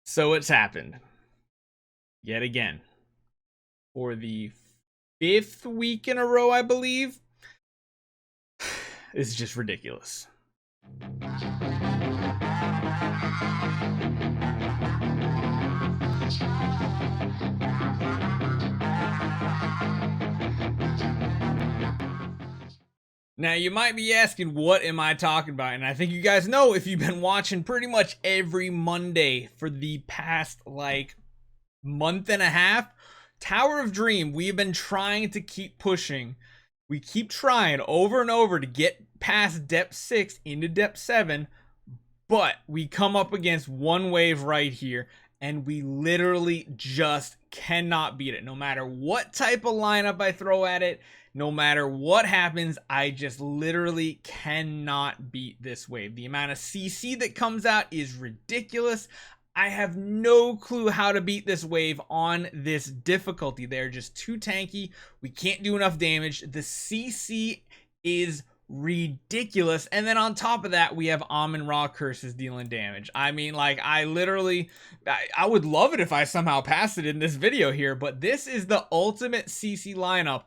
So it's happened yet again for the fifth week in a row, I believe. It's just ridiculous. Now, you might be asking, what am I talking about? And I think you guys know if you've been watching pretty much every Monday for the past, month and a half. Tower of Dream, we've been trying to keep pushing. We keep trying over and over to get past depth 6 into depth 7, but we come up against one wave right here, and we literally just cannot beat it. No matter what type of lineup I throw at it, no matter what happens, I just literally cannot beat this wave. The amount of CC that comes out is ridiculous. I have no clue how to beat this wave on this difficulty. They're just too tanky. We can't do enough damage. The CC is ridiculous. And then on top of that, we have Amun-Ra curses dealing damage. I mean, I would love it if I somehow passed it in this video here, but this is the ultimate CC lineup,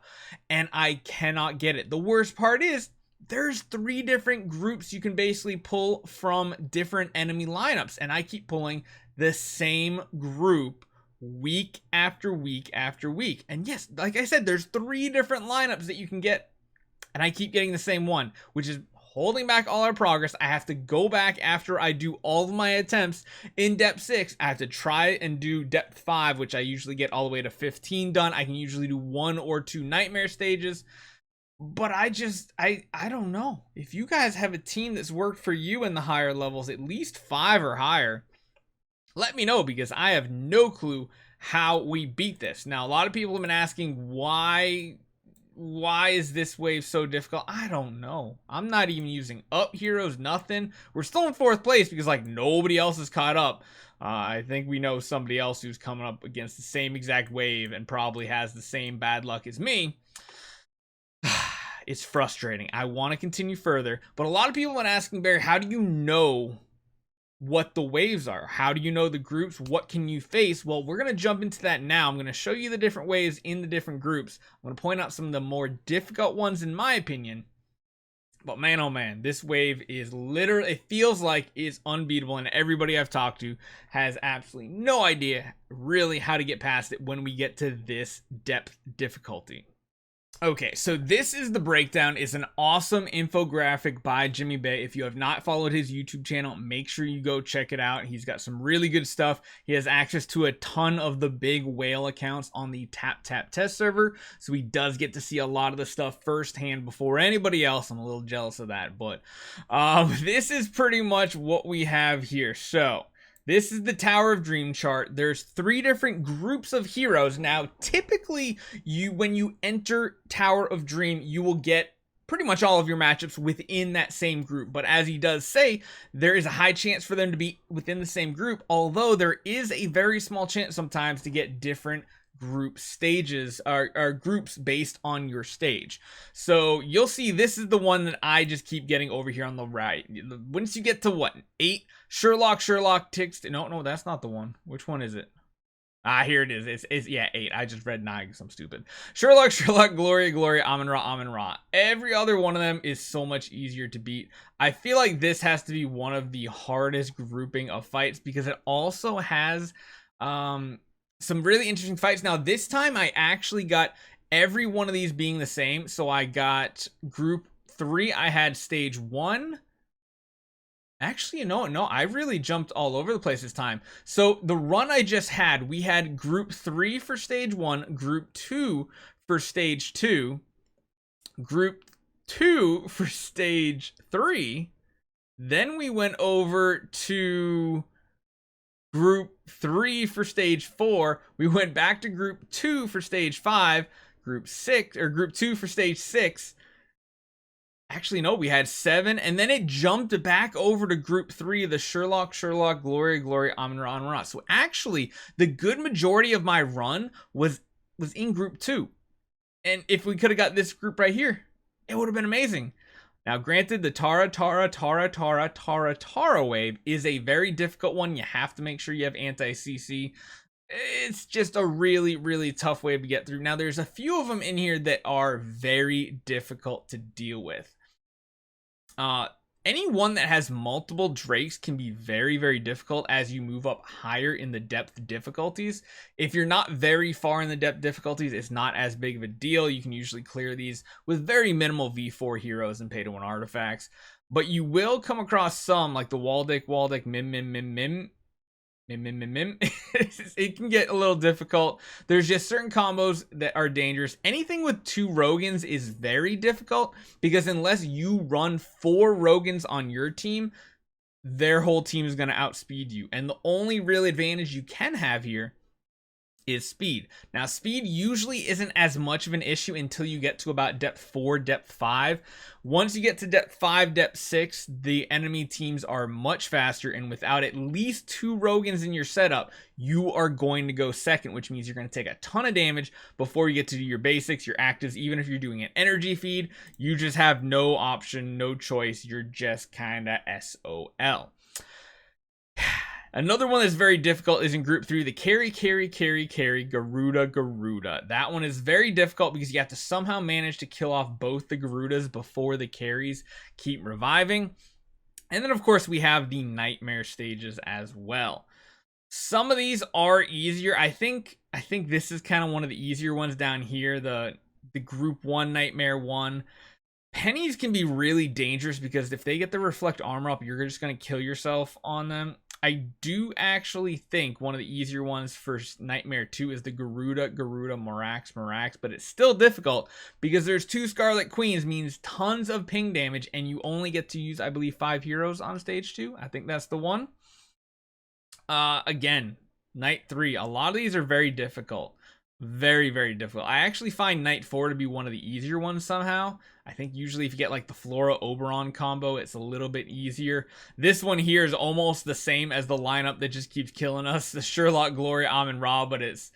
and I cannot get it. The worst part is, there's 3 different groups you can basically pull from different enemy lineups, and I keep pulling the same group week after week after week. And yes, like I said, there's 3 different lineups that you can get, and I keep getting the same one, which is holding back all our progress. I have to go back after I do all of my attempts in depth 6. I have to try and do depth 5, which I usually get all the way to 15 done. I can usually do 1 or 2 nightmare stages. But I don't know. If you guys have a team that's worked for you in the higher levels, at least 5 or higher, let me know, because I have no clue how we beat this. Now, a lot of people have been asking, why is this wave so difficult? I don't know. I'm not even using up heroes, nothing. We're still in 4th place because nobody else is caught up. I think we know somebody else who's coming up against the same exact wave and probably has the same bad luck as me. It's frustrating. I want to continue further, but a lot of people have been asking, Barry, how do you know what the waves are? How do you know the groups? What can you face? Well, we're going to jump into that now. I'm going to show you the different waves in the different groups. I'm going to point out some of the more difficult ones in my opinion. But man, oh man, this wave is literally, it feels like it's unbeatable, and everybody I've talked to has absolutely no idea really how to get past it when we get to this depth difficulty. Okay, so this is the breakdown. It's an awesome infographic by Jimmy Bay. If you have not followed his YouTube channel, make sure you go check it out. He's got some really good stuff. He has access to a ton of the big whale accounts on the Tap test server, so he does get to see a lot of the stuff firsthand before anybody else. I'm a little jealous of that, but this is pretty much what we have here. So this is the Tower of Dream chart. There's 3 different groups of heroes. Now, typically, when you enter Tower of Dream, you will get pretty much all of your matchups within that same group. But as he does say, there is a high chance for them to be within the same group, although there is a very small chance sometimes to get different group stages or groups based on your stage. So you'll see this is the one that I just keep getting over here on the right. Once you get to what, 8, Sherlock ticks. No, that's not the one. Which one is it? Here it is. It's yeah, 8. I just read 9 because I'm stupid. Sherlock, Glory, Amun-Ra. Every other one of them is so much easier to beat. I feel like this has to be one of the hardest grouping of fights because it also has some really interesting fights. Now, this time I actually got every one of these being the same. So I got group 3. I had stage 1. Actually, no, I really jumped all over the place this time. So the run I just had, we had group 3 for stage 1, group 2 for stage 2, group 2 for stage 3. Then we went over to group 3 for stage 4. We went back to group 2 for stage 5, group 2 for stage 6. Actually, no, we had 7, and then it jumped back over to group 3, the Sherlock, Glory, Amun-Ra. So actually, the good majority of my run was in group 2. And if we could have got this group right here, it would have been amazing. Now, granted, the Tara wave is a very difficult one. You have to make sure you have anti-CC. It's just a really, really tough wave to get through. Now, there's a few of them in here that are very difficult to deal with. Any one that has multiple drakes can be very, very difficult as you move up higher in the depth difficulties. If you're not very far in the depth difficulties, it's not as big of a deal. You can usually clear these with very minimal V4 heroes and pay-to-win artifacts. But you will come across some, like the Waldick, Mim. It can get a little difficult. There's just certain combos that are dangerous. Anything with 2 Rogans is very difficult, because unless you run 4 Rogans on your team, their whole team is going to outspeed you. And the only real advantage you can have here is speed. Now, speed usually isn't as much of an issue until you get to about depth 4, depth 5. Once you get to depth 5, depth 6, the enemy teams are much faster, and without at least 2 Rogans in your setup, you are going to go second, which means you're going to take a ton of damage before you get to do your basics, your actives. Even if you're doing an energy feed, you just have no option, no choice. You're just kind of SOL. Another one that's very difficult is in group 3, the carry, Garuda. That one is very difficult because you have to somehow manage to kill off both the Garudas before the carries keep reviving. And then, of course, we have the nightmare stages as well. Some of these are easier. I think this is kind of one of the easier ones down here, the group 1 nightmare 1. Pennies can be really dangerous because if they get the reflect armor up, you're just going to kill yourself on them. I do actually think one of the easier ones for Nightmare 2 is the Garuda, Morax, but it's still difficult because there's 2 Scarlet Queens, means tons of ping damage, and you only get to use, I believe, 5 heroes on stage 2. I think that's the one. Again, Night 3, a lot of these are very difficult. Very, very difficult. I actually find Night 4 to be one of the easier ones somehow. I think usually if you get like the Flora Oberon combo, it's a little bit easier. This one here is almost the same as the lineup that just keeps killing us. The Sherlock, Gloria, Amun-Ra, but it's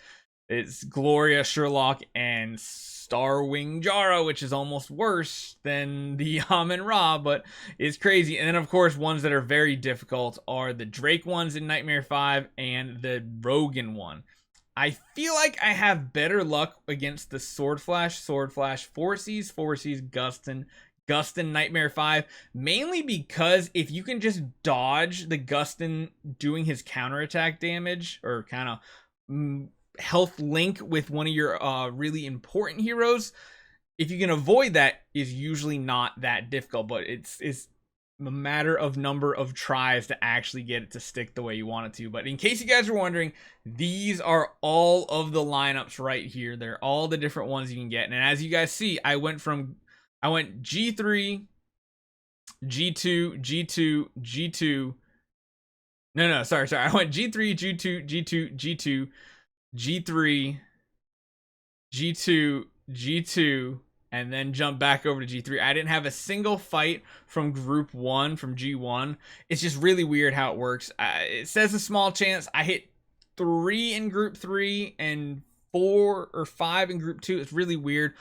Gloria, Sherlock, and Starwing Jara, which is almost worse than the Amun-Ra, but it's crazy. And then, of course, ones that are very difficult are the Drake ones in Nightmare 5 and the Rogan one. I feel like I have better luck against the Sword Flash, 4Cs, Gustin, Nightmare 5, mainly because if you can just dodge the Gustin doing his counterattack damage, or kind of health link with one of your really important heroes, if you can avoid that, is usually not that difficult, but it's a matter of number of tries to actually get it to stick the way you want it to. But in case you guys are wondering, these are all of the lineups right here. They're all the different ones you can get. And as you guys see, I went G3, G2, G2, G2. No, sorry. I went G3, G2, G2, G2, G3, G2, G2, and then jump back over to G3. I didn't have a single fight from group 1, from G1. It's just really weird how it works. It says a small chance. I hit 3 in group 3 and 4 or 5 in group 2. It's really weird.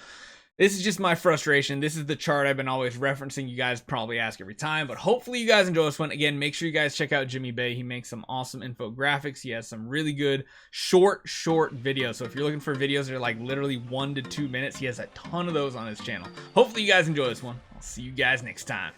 This is just my frustration. This is the chart I've been always referencing. You guys probably ask every time, but hopefully you guys enjoy this one. Again, make sure you guys check out Jimmy Bay. He makes some awesome infographics. He has some really good short videos. So if you're looking for videos that are like literally 1 to 2 minutes, he has a ton of those on his channel. Hopefully you guys enjoy this one. I'll see you guys next time.